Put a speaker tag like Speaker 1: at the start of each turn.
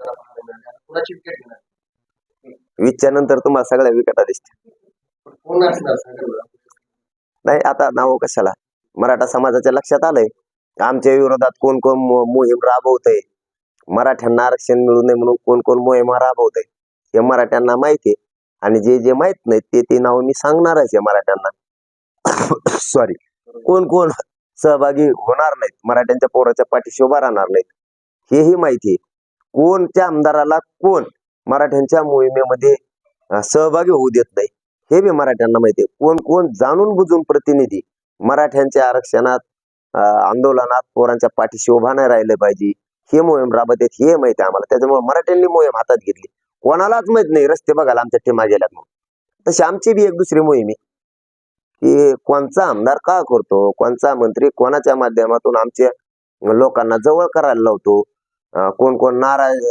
Speaker 1: उमेदवाराला पाहायला मिळाले. आता कुणाची विकेट घेणार?
Speaker 2: वीसच्या नंतर तुम्हाला सगळ्या विकेटा दिसतील.
Speaker 1: पण कोण असणार सांगा बरं.
Speaker 2: नाही आता नाव कशाला, मराठा समाजाच्या लक्षात आलंय आमच्या विरोधात कोण कोण मोहीम राबवतय, मराठ्यांना आरक्षण मिळू नये म्हणून कोण कोण मोहीम राबवतय हे मराठ्यांना माहिती आहे. आणि जे जे माहित नाही ते नाव मी सांगणारच आहे मराठ्यांना. सॉरी, कोण कोण सहभागी होणार नाहीत, मराठ्यांच्या पोराच्या पाठीशी उभा राहणार नाहीत हेही माहिती आहे. कोणत्या आमदाराला कोण मराठ्यांच्या मोहिमेमध्ये सहभागी होऊ देत नाही हे बी मराठ्यांना माहिती आहे. कोण कोण जाणून बुजून प्रतिनिधी मराठ्यांच्या आरक्षणात आंदोलनात पोरांच्या पाठीशी उभा नाही राहिले पाहिजे हे मोहीम राबत आहेत हे माहिती आहे आम्हाला. त्याच्यामुळे मराठ्यांनी मोहीम हातात घेतली. कोणालाच माहित नाही रस्ते बघायला आमच्या टीमा गेल्यात म्हणून. तशी आमची बी एक दुसरी मोहीम आहे की कोणचा आमदार का करतो, कोणचा मंत्री कोणाच्या माध्यमातून आमच्या लोकांना जवळ करायला लावतो, कोण कोण नाराज